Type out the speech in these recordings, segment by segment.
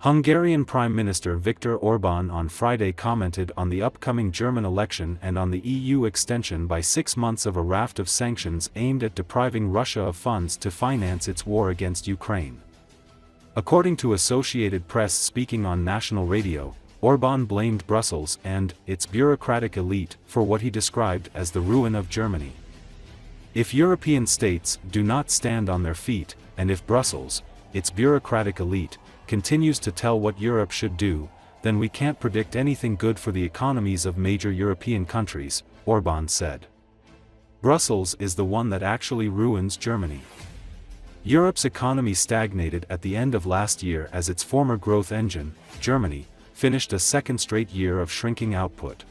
Hungarian Prime Minister Viktor Orban on Friday commented on the upcoming German election and on the EU extension by 6 months of a raft of sanctions aimed at depriving Russia of funds to finance its war against Ukraine. According to Associated Press speaking on national radio, Orban blamed Brussels and its bureaucratic elite for what he described as the ruin of Germany. If European states do not stand on their feet, and if Brussels, its bureaucratic elite, continues to tell what Europe should do, then we can't predict anything good for the economies of major European countries, Orban said. Brussels is the one that actually ruins Germany. Europe's economy stagnated at the end of last year as its former growth engine, Germany, finished a second straight year of shrinking output.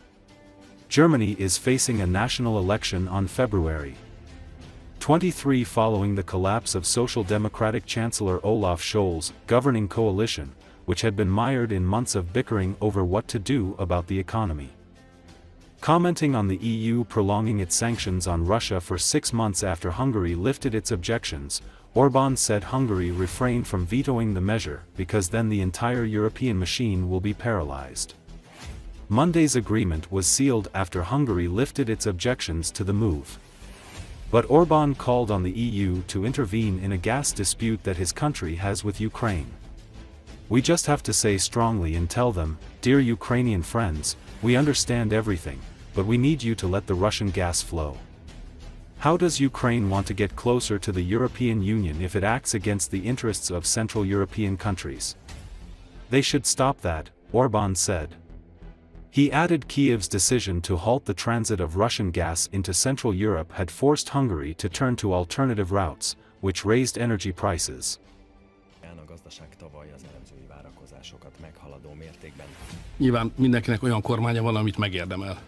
Germany is facing a national election on February 23 following the collapse of Social Democratic Chancellor Olaf Scholz's governing coalition, which had been mired in months of bickering over what to do about the economy. Commenting on the EU prolonging its sanctions on Russia for 6 months after Hungary lifted its objections, Orban said Hungary refrained from vetoing the measure because then the entire European machine will be paralyzed. Monday's agreement was sealed after Hungary lifted its objections to the move. But Orban called on the EU to intervene in a gas dispute that his country has with Ukraine. We just have to say strongly and tell them, dear Ukrainian friends, we understand everything, but we need you to let the Russian gas flow. How does Ukraine want to get closer to the European Union if it acts against the interests of Central European countries? They should stop that, Orban said. He added Kiev's decision to halt the transit of Russian gas into Central Europe had forced Hungary to turn to alternative routes, which raised energy prices. Nyilván mindenkinek olyan kormánya van, amit megérdemel.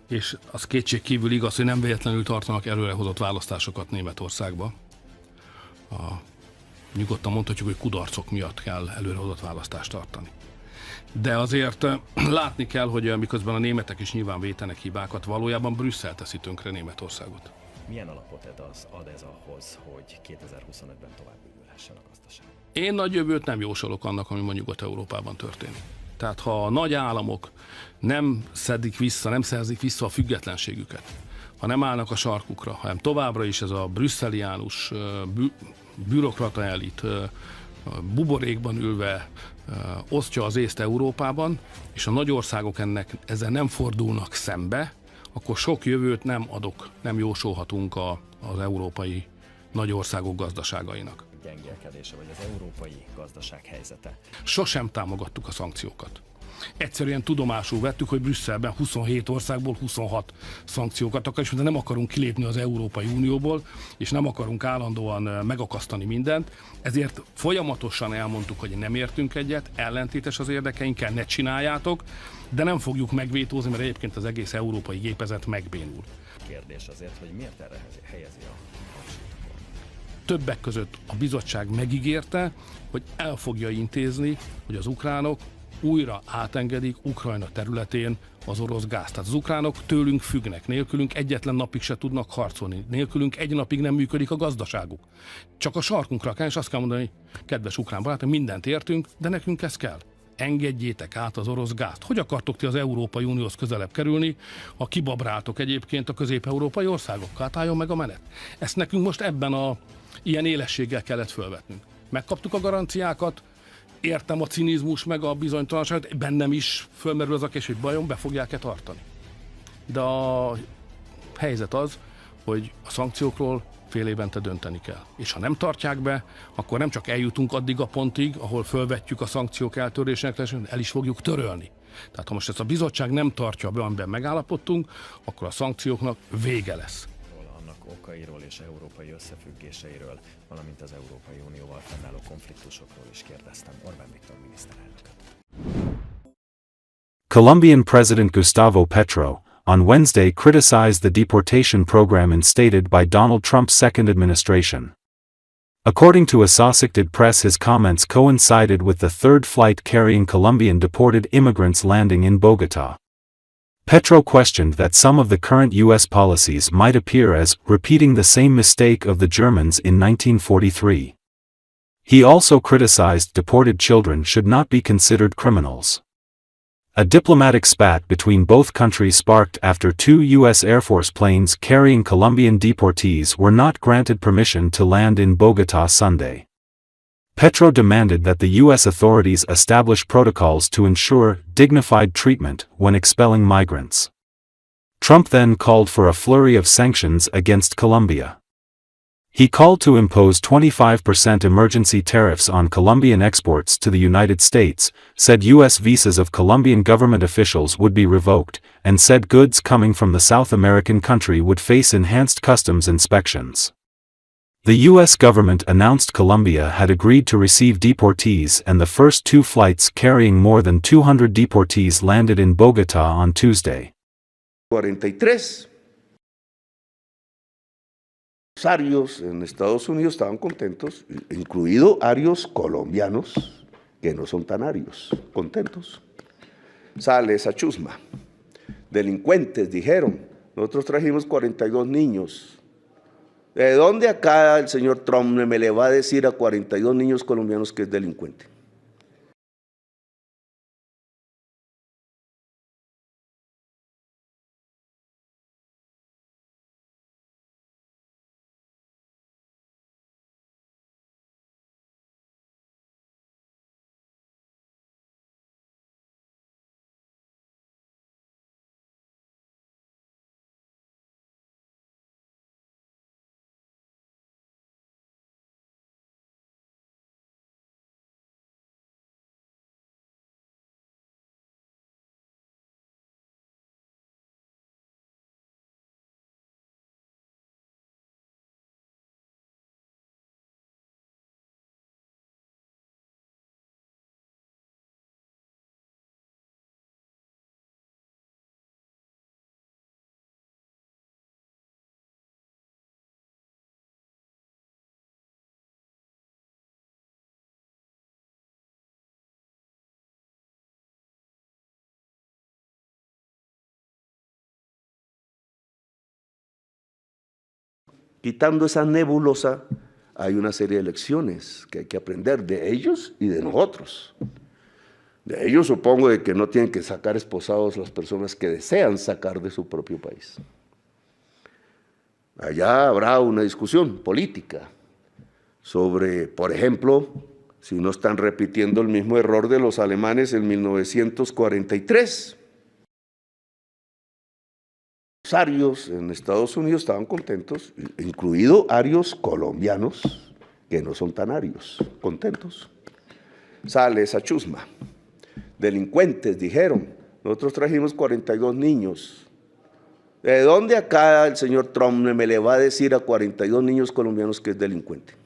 És az kétségkívül igaz, hogy nem véletlenül tartanak előrehozott választásokat Németországba. Nyugodtan mondhatjuk, hogy kudarcok miatt kell előrehozott választást tartani. De azért látni kell, hogy miközben a németek is nyilván vétenek hibákat, valójában Brüsszel teszi tönkre Németországot. Milyen alapot ad ez ahhoz, hogy 2025-ben tovább bővülhessen a gazdaság? Én nagy jövőt nem jósolok annak, ami mondjuk Nyugat-Európában történik. Tehát ha a nagy államok nem szerzik vissza a függetlenségüket, ha nem állnak a sarkukra, hanem továbbra is ez a brüsszeliánus bürokrata elit buborékban ülve osztja az észt Európában, és a nagy országok ezzel nem fordulnak szembe, akkor sok jövőt nem jósolhatunk az európai nagy országok gazdaságainak. Gyengélkedése vagy az európai gazdaság helyzete. Sosem támogattuk a szankciókat. Egyszerűen tudomásul vettük, hogy Brüsszelben 27 országból 26 szankciókat akar, és de nem akarunk kilépni az Európai Unióból, és nem akarunk állandóan megakasztani mindent, ezért folyamatosan elmondtuk, hogy nem értünk egyet, ellentétes az érdekeinkkel, ne csináljátok, de nem fogjuk megvétózni, mert egyébként az egész európai gépezet megbénul. Kérdés azért, hogy miért erre helyezi a hangsúlyt? Többek között a bizottság megígérte, hogy el fogja intézni, hogy az ukránok újra átengedik Ukrajna területén az orosz gázt. Tehát az ukránok tőlünk függnek, nélkülünk egyetlen napig se tudnak harcolni, nélkülünk egy napig nem működik a gazdaságuk. Csak a sarkunkra kell, és azt kell mondani, kedves ukrán barátok, mindent értünk, de nekünk ez kell. Engedjétek át az orosz gázt. Hogy akartok ti az Európai Unióhoz közelebb kerülni, ha kibabráltok egyébként a közép-európai országokkal? Hát álljon meg a menet. Ezt nekünk most ebben ilyen élességgel kellett fölvetnünk. Megkaptuk a garanciákat, értem a cinizmus meg a bizonytalanságot, bennem is fölmerül az a kérdés, hogy vajon be fogják-e tartani. De a helyzet az, hogy a szankciókról fél évente dönteni kell. És ha nem tartják be, akkor nem csak eljutunk addig a pontig, ahol fölvetjük a szankciók eltörésének, el is fogjuk törölni. Tehát ha most ezt a bizottság nem tartja be, amiben megállapodtunk, akkor a szankcióknak vége lesz. Annak okairól és európai összefüggéseiről, valamint az Európai Unióval fennálló konfliktusokról is kérdeztem Orbán Viktor miniszterelnököt. Colombian President Gustavo Petro, on Wednesday criticized the deportation program instated by Donald Trump's second administration. According to Associated Press, his comments coincided with the third flight carrying Colombian deported immigrants landing in Bogotá. Petro questioned that some of the current U.S. policies might appear as repeating the same mistake of the Germans in 1943. He also criticized deported children should not be considered criminals. A diplomatic spat between both countries sparked after 2 U.S. Air Force planes carrying Colombian deportees were not granted permission to land in Bogotá Sunday. Petro demanded that the U.S. authorities establish protocols to ensure dignified treatment when expelling migrants. Trump then called for a flurry of sanctions against Colombia. He called to impose 25% emergency tariffs on Colombian exports to the United States, said U.S. visas of Colombian government officials would be revoked, and said goods coming from the South American country would face enhanced customs inspections. The U.S. government announced Colombia had agreed to receive deportees, and the first 2 flights carrying more than 200 deportees landed in Bogotá on Tuesday. 43 arios en Estados Unidos estaban contentos, incluido arios colombianos, que no son tan arios, contentos. Sale esa chusma. Delincuentes, dijeron, nosotros trajimos 42 niños. ¿De dónde acá el señor Trump me le va a decir a 42 niños colombianos que es delincuente? Quitando esa nebulosa, hay una serie de lecciones que hay que aprender de ellos y de nosotros. De ellos supongo de que no tienen que sacar esposados las personas que desean sacar de su propio país. Allá habrá una discusión política sobre, por ejemplo, si no están repitiendo el mismo error de los alemanes en 1943. Los arios en Estados Unidos estaban contentos, incluido arios colombianos, que no son tan arios, contentos. Sale esa chusma. Delincuentes, dijeron, nosotros trajimos 42 niños. ¿De dónde acá el señor Trump me le va a decir a 42 niños colombianos que es delincuente?